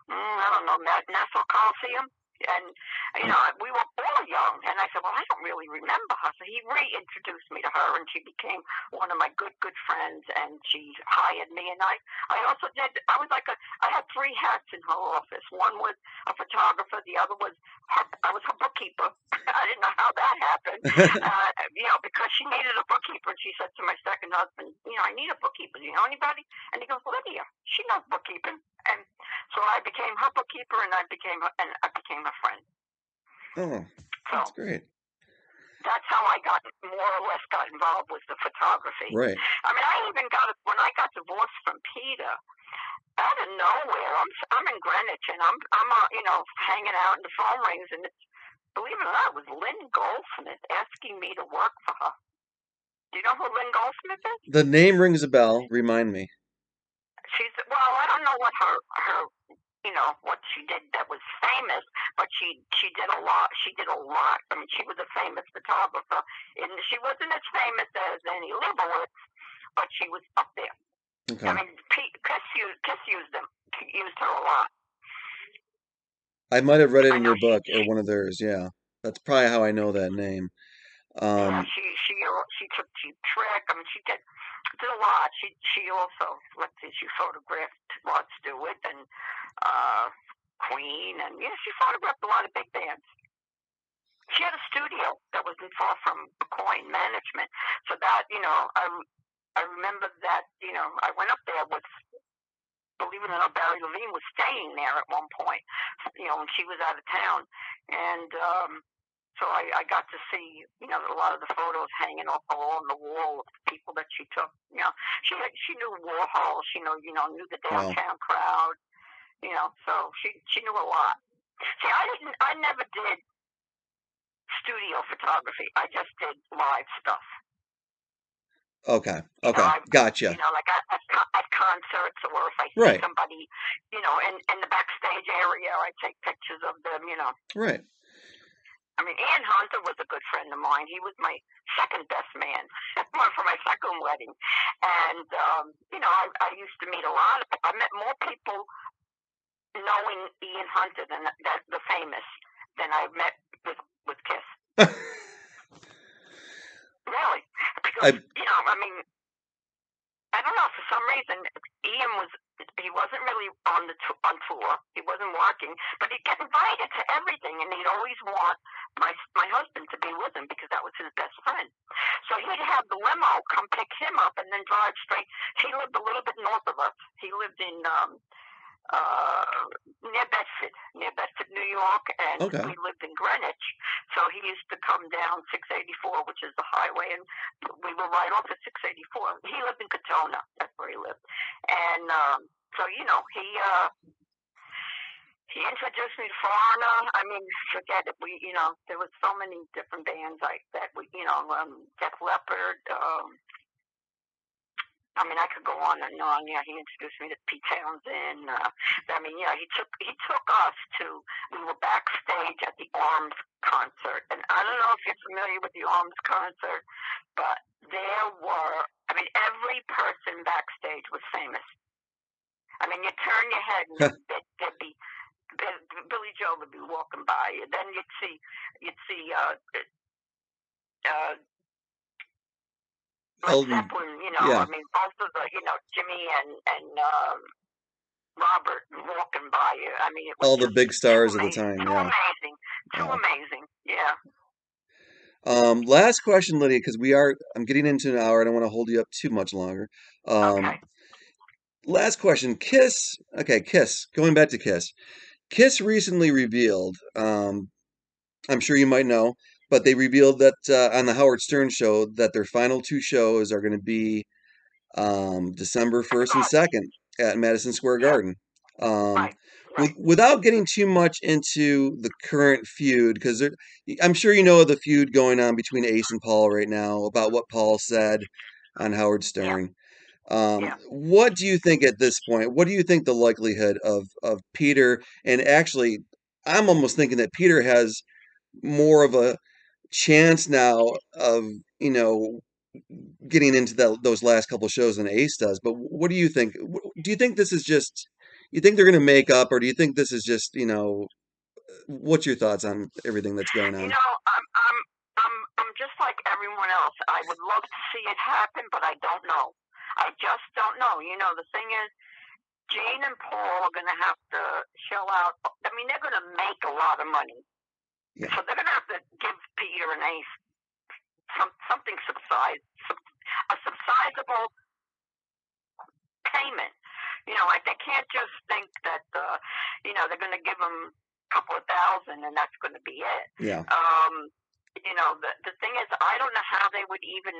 I don't know, Nassau Coliseum. And, you know, we were all young. And I said, well, I don't really remember her. So he reintroduced me to her, and she became one of my good friends. And she hired me. And I also did, I had 3 hats in her office. One was a photographer. The other was I was her bookkeeper. I didn't know how that happened, you know, because she needed a bookkeeper. And she said to my second husband, you know, I need a bookkeeper. Do you know anybody? And he goes, Lydia, she knows bookkeeping. And so I became her bookkeeper, and I became a friend. Oh, that's great. That's how I more or less got involved with the photography. Right. I mean, when I got divorced from Peter, out of nowhere, I'm in Greenwich, and I'm you know, hanging out, and the phone rings, and it's, believe it or not, it was Lynn Goldsmith asking me to work for her. Do you know who Lynn Goldsmith is? The name rings a bell. Remind me. Well, I don't know what her you know, what she did that was famous, but she did a lot. She did a lot. I mean, she was a famous photographer, and she wasn't as famous as Annie Leibovitz, but she was up there. Okay. I mean, KISS used her a lot. I might have read it in your book or one of theirs. Yeah, That's probably how I know that name. Yeah, Um, she took Cheap Trick. I mean, she did a lot. She also, let's see, she photographed Rod Stewart and Queen, and yeah, she photographed a lot of big bands. She had a studio that wasn't far from Coin Management, so that I remember that I went up there with, believe it or not, Barry Levine was staying there at one point, when she was out of town, and so I got to see, a lot of the photos hanging up along the wall of the people that she took. She knew Warhol. She knew the wow. downtown crowd. So she knew a lot. See, I never did studio photography. I just did live stuff. Okay. You know, Okay. I, Gotcha. like at concerts, or if I see Right. somebody, in the backstage area, I take pictures of them. Right. I mean, Ian Hunter was a good friend of mine. He was my second best man for my second wedding. And, I used to meet a lot of people. I met more people knowing Ian Hunter than the famous than I met with Kiss. Really. Because, I I mean, I don't know, for some reason, Ian he wasn't really on tour. He wasn't working, but he'd get invited to everything, and he'd always want my husband to be with him because that was his best friend. So he'd have the limo come pick him up and then drive straight. He lived a little bit north of us. He lived in near Bedford, New York, and okay. we lived in Greenwich. So he used to come down 684, which is the highway, and we were right off at 684. He lived in Katona. That's where he lived. And so, he introduced me to Foreigner. I mean, forget it. There was so many different bands Def Leppard. I mean, I could go on and on. Yeah, he introduced me to Pete Townsend. I mean, yeah, he took us to. We were backstage at the Arms concert, and I don't know if you're familiar with the Arms concert, but there were. I mean, every person backstage was famous. I mean, you turn your head and there'd be Billy Joel would be walking by you. Then you'd see Led Elton. Zeppelin, Yeah. I mean, both of the, Jimmy and Robert walking by you. I mean, it was All the just big too stars of the amazing, time. Yeah. too Wow. amazing. Yeah. Last question, Lydia, because I'm getting into an hour. I don't want to hold you up too much longer. Okay. Last question. Kiss. Okay, Kiss. Going back to Kiss. Kiss recently revealed, I'm sure you might know, but they revealed that on the Howard Stern show that their final two shows are going to be December 1st and 2nd at Madison Square Yeah. Garden. Um, Right. Right. without getting too much into the current feud, because I'm sure you know the feud going on between Ace and Paul right now about what Paul said on Howard Yeah. Stern. Yeah. What do you think at this point? What do you think the likelihood of Peter? And actually, I'm almost thinking that Peter has more of a chance now of you know getting into those last couple shows than Ace does. But what do you think? Do you think this is just? You think they're going to make up, or do you think this is just What's your thoughts on everything that's going You on? know, I'm just like everyone else. I would love to see it happen, but I don't know. I just don't know. The thing is, Jane and Paul are going to have to shell out. I mean, they're going to make a lot of money, Yeah, so they're going to have to give Peter and Ace something a subsidizable payment. Like they can't just think that they're going to give them a couple of thousand and that's going to be it. yeah. The thing is, I don't know how they would even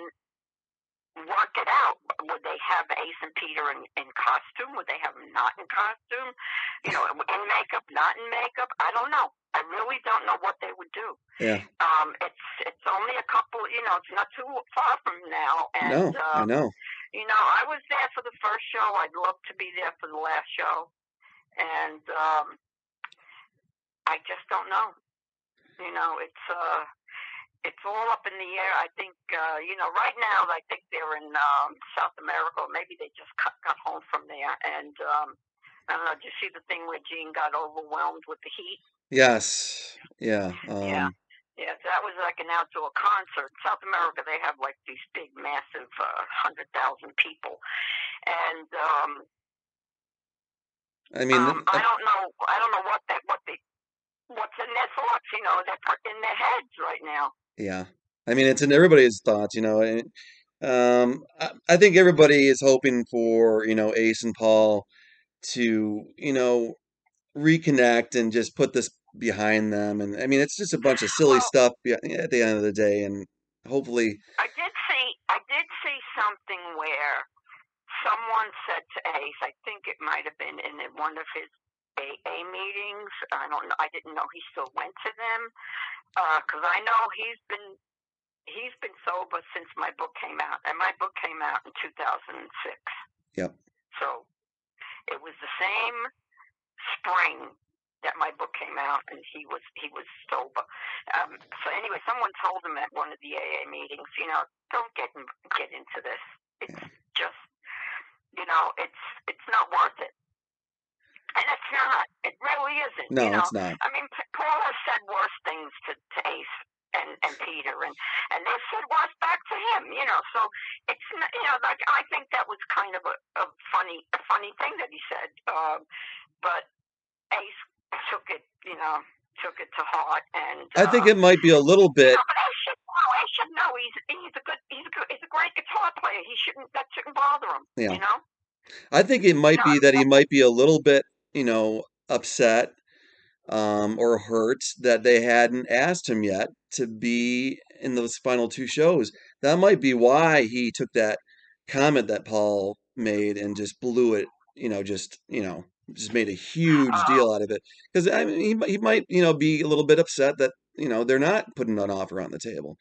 work it out. Would they have Ace and Peter in costume? Would they have them not in costume? In makeup, not in makeup? I don't know. I really don't know what they would do. Yeah. It's only a couple. It's not too far from now, and No, I know. I was there for the first show. I'd love to be there for the last show, and I just don't know. It's all up in the air. I think, right now, I think they're in South America. Maybe they just got home from there. And I don't know. Did you see the thing where Gene got overwhelmed with the heat? Yes. Yeah. Yeah. Yeah, that was like an outdoor concert. South America, they have like these big, massive, 100,000 people, and I mean, I don't know. I don't know what's in their thoughts. They're in their heads right now. yeah. I mean, it's in everybody's thoughts, I think everybody is hoping for, Ace and Paul to, reconnect and just put this behind them. And I mean, it's just a bunch of silly Well, stuff at the end of the day. And hopefully, I did see something where someone said to Ace, I think it might have been in one of his AA meetings. I don't know. I didn't know he still went to them because I know he's been sober since my book came out, and my book came out in 2006. yep. So it was the same spring that my book came out, and he was sober. So anyway, someone told him at one of the AA meetings, don't get into this. It's just, it's not worth it. And it's not. It really isn't. No, it's not. I mean, Paul has said worse things to Ace and Peter, and they've said worse back to him. So it's like I think that was kind of a funny thing that he said. But Ace took it to heart, and I think it might be a little bit. but Ace should know he's a great guitar player. That shouldn't bother him. Yeah. I think it might be that he might be a little bit, upset or hurt that they hadn't asked him yet to be in those final two shows. That might be why he took that comment that Paul made and just blew it, just made a huge deal out of it. Because I mean, he might, be a little bit upset that, they're not putting an offer on the table.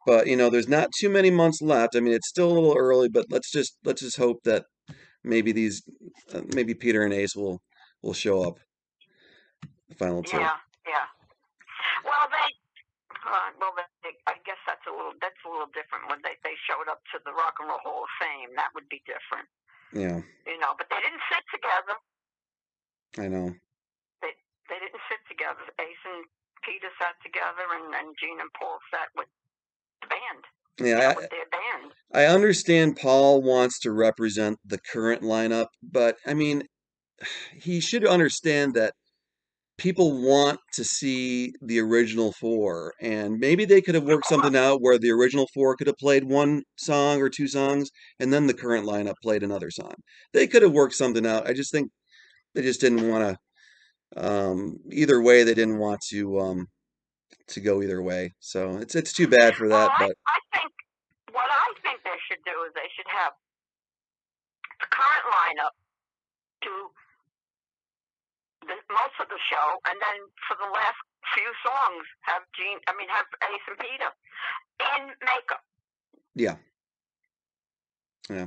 But, there's not too many months left. I mean, it's still a little early, but let's just hope that maybe maybe Peter and Ace will show up the final two. Yeah. Well, I guess that's a little different when they showed up to the Rock and Roll Hall of Fame. That would be different. Yeah. But they didn't sit together. I know. They didn't sit together. Ace and Peter sat together, and Gene and Paul sat with the band. Yeah, with their band. I understand Paul wants to represent the current lineup, but I mean, he should understand that people want to see the original four, and maybe they could have worked something out where the original four could have played one song or two songs, and then the current lineup played another song. They could have worked something out. I just think they just didn't want to. Either way, they didn't want to go either way. So it's too bad for that. But I think what I think they should do is they should have the current lineup do most of the show, and then for the last few songs have Ace and Peter in makeup. Yeah. Or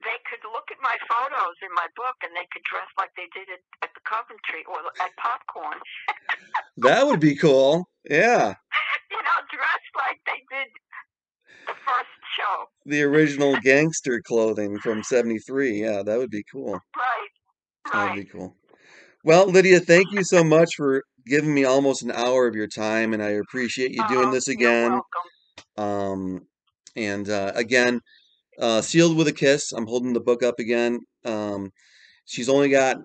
they could look at my photos in my book, and they could dress like they did it at the Coventry or at Popcorn. That would be cool. Yeah. Dress like they did the first show. The original gangster clothing from '73. Yeah, that would be cool. Right. That would be cool. Well, Lydia, thank you so much for giving me almost an hour of your time, and I appreciate you doing this again. You're welcome. And again, Sealed with a Kiss. I'm holding the book up again. She's only got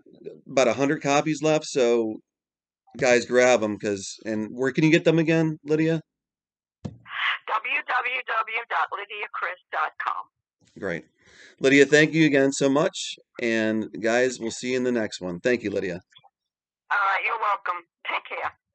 about 100 copies left, so guys, grab them. And where can you get them again, Lydia? www.lydiacriss.com. Great. Lydia, thank you again so much. And guys, we'll see you in the next one. Thank you, Lydia. You're welcome. Take care.